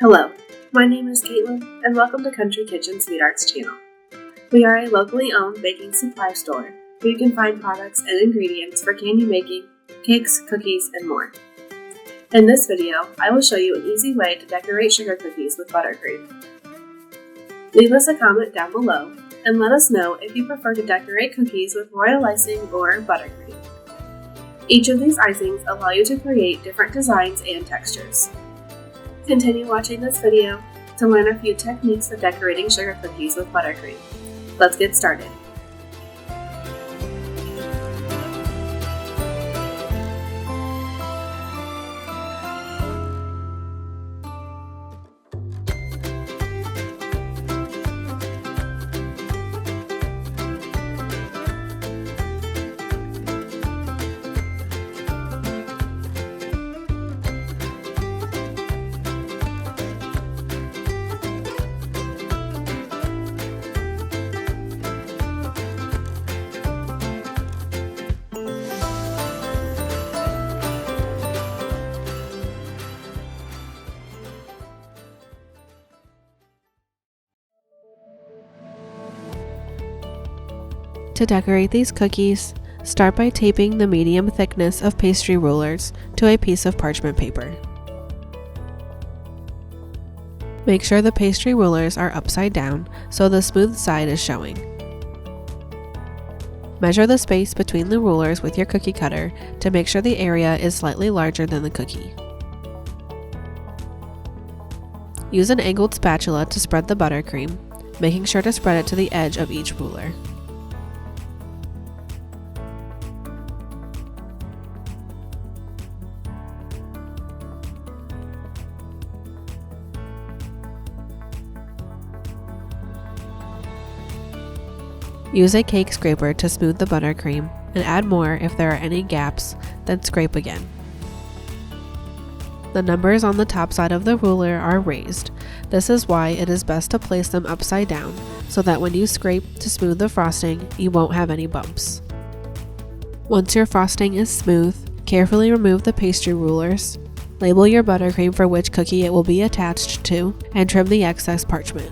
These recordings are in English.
Hello, my name is Caitlin, and welcome to Country Kitchen Sweethearts channel. We are a locally owned baking supply store where you can find products and ingredients for candy making, cakes, cookies, and more. In this video, I will show you an easy way to decorate sugar cookies with buttercream. Leave us a comment down below and let us know if you prefer to decorate cookies with royal icing or buttercream. Each of these icings allow you to create different designs and textures. Continue watching this video to learn a few techniques for decorating sugar cookies with buttercream. Let's get started. To decorate these cookies, start by taping the medium thickness of pastry rulers to a piece of parchment paper. Make sure the pastry rulers are upside down so the smooth side is showing. Measure the space between the rulers with your cookie cutter to make sure the area is slightly larger than the cookie. Use an angled spatula to spread the buttercream, making sure to spread it to the edge of each ruler. Use a cake scraper to smooth the buttercream and add more if there are any gaps, then scrape again. The numbers on the top side of the ruler are raised. This is why it is best to place them upside down so that when you scrape to smooth the frosting, you won't have any bumps. Once your frosting is smooth, carefully remove the pastry rulers, label your buttercream for which cookie it will be attached to, and trim the excess parchment.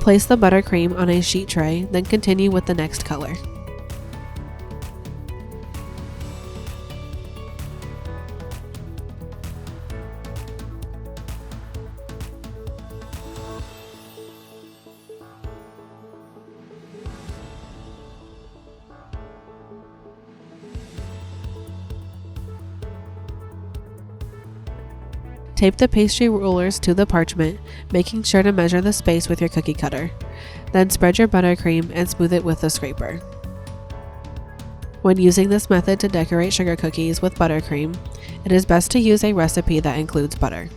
Place the buttercream on a sheet tray, then continue with the next color. Tape the pastry rulers to the parchment, making sure to measure the space with your cookie cutter. Then spread your buttercream and smooth it with a scraper. When using this method to decorate sugar cookies with buttercream, it is best to use a recipe that includes butter.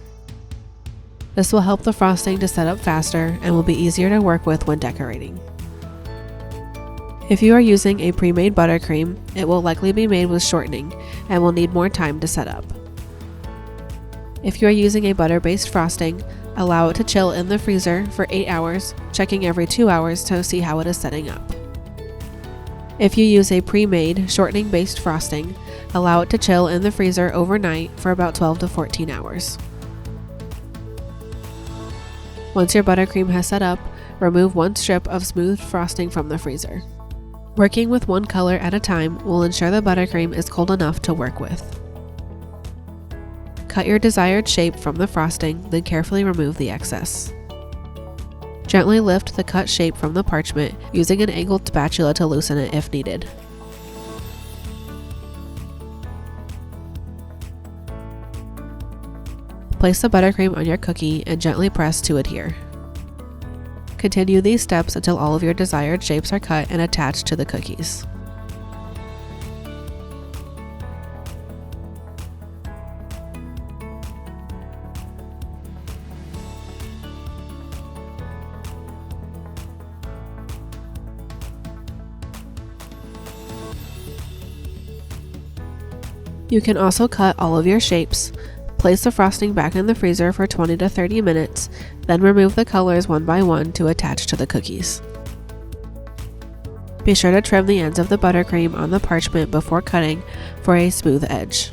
This will help the frosting to set up faster and will be easier to work with when decorating. If you are using a pre-made buttercream, it will likely be made with shortening and will need more time to set up. If you are using a butter-based frosting, allow it to chill in the freezer for 8 hours, checking every 2 hours to see how it is setting up. If you use a pre-made shortening-based frosting, allow it to chill in the freezer overnight for about 12 to 14 hours. Once your buttercream has set up, remove one strip of smooth frosting from the freezer. Working with one color at a time will ensure the buttercream is cold enough to work with. Cut your desired shape from the frosting, then carefully remove the excess. Gently lift the cut shape from the parchment using an angled spatula to loosen it if needed. Place the buttercream on your cookie and gently press to adhere. Continue these steps until all of your desired shapes are cut and attached to the cookies. You can also cut all of your shapes. Place the frosting back in the freezer for 20 to 30 minutes, then remove the colors one by one to attach to the cookies. Be sure to trim the ends of the buttercream on the parchment before cutting for a smooth edge.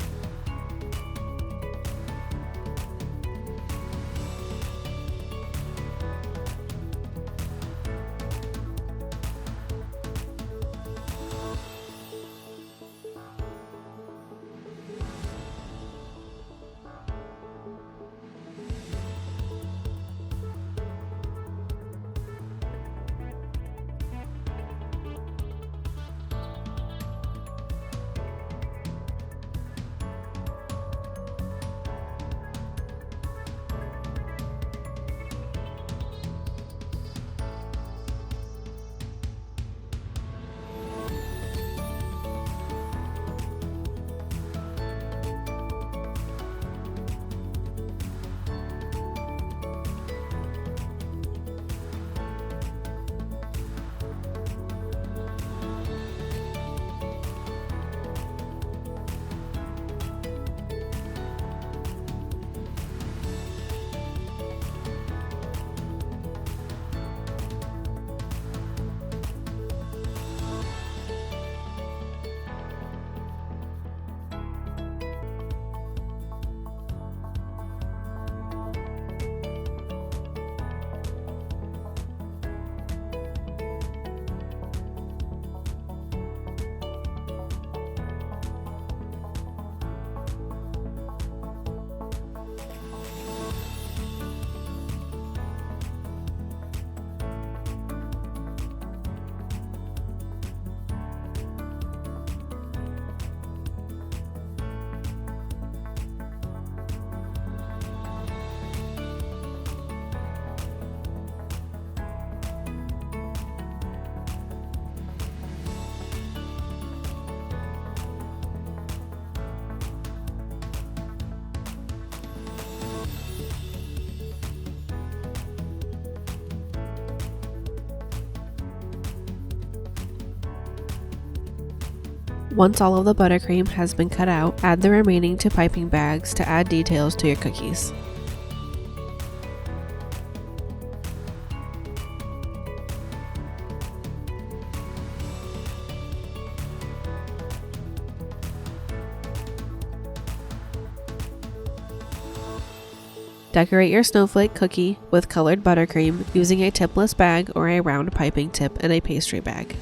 Once all of the buttercream has been cut out, add the remaining to piping bags to add details to your cookies. Decorate your snowflake cookie with colored buttercream using a tipless bag or a round piping tip and a pastry bag.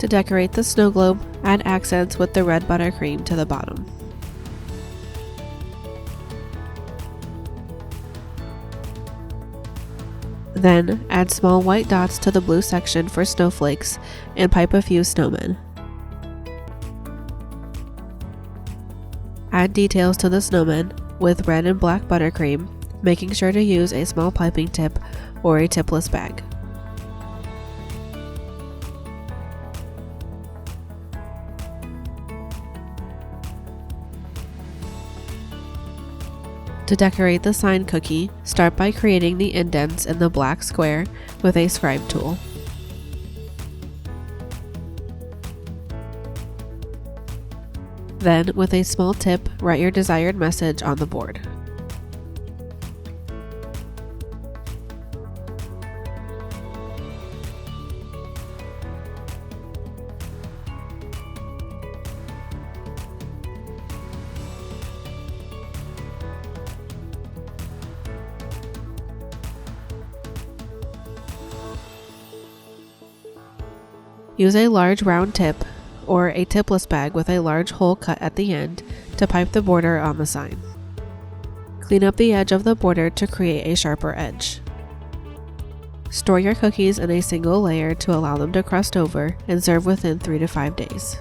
To decorate the snow globe, add accents with the red buttercream to the bottom. Then, add small white dots to the blue section for snowflakes and pipe a few snowmen. Add details to the snowmen with red and black buttercream, making sure to use a small piping tip or a tipless bag. To decorate the sign cookie, start by creating the indents in the black square with a scribe tool. Then, with a small tip, write your desired message on the board. Use a large round tip or a tipless bag with a large hole cut at the end to pipe the border on the sign. Clean up the edge of the border to create a sharper edge. Store your cookies in a single layer to allow them to crust over and serve within 3 to 5 days.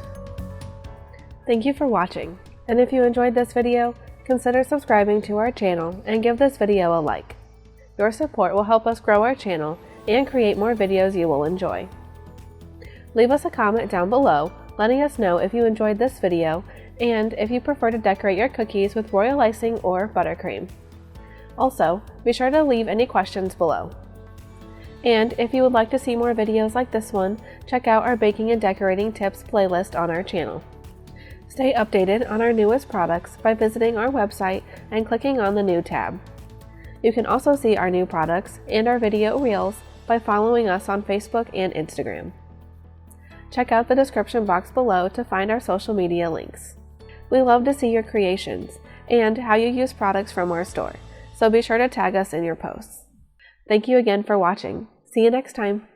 Thank you for watching, and if you enjoyed this video, consider subscribing to our channel and give this video a like. Your support will help us grow our channel and create more videos you will enjoy. Leave us a comment down below letting us know if you enjoyed this video and if you prefer to decorate your cookies with royal icing or buttercream. Also, be sure to leave any questions below. And if you would like to see more videos like this one, check out our baking and decorating tips playlist on our channel. Stay updated on our newest products by visiting our website and clicking on the new tab. You can also see our new products and our video reels by following us on Facebook and Instagram. Check out the description box below to find our social media links. We love to see your creations and how you use products from our store, so be sure to tag us in your posts. Thank you again for watching. See you next time.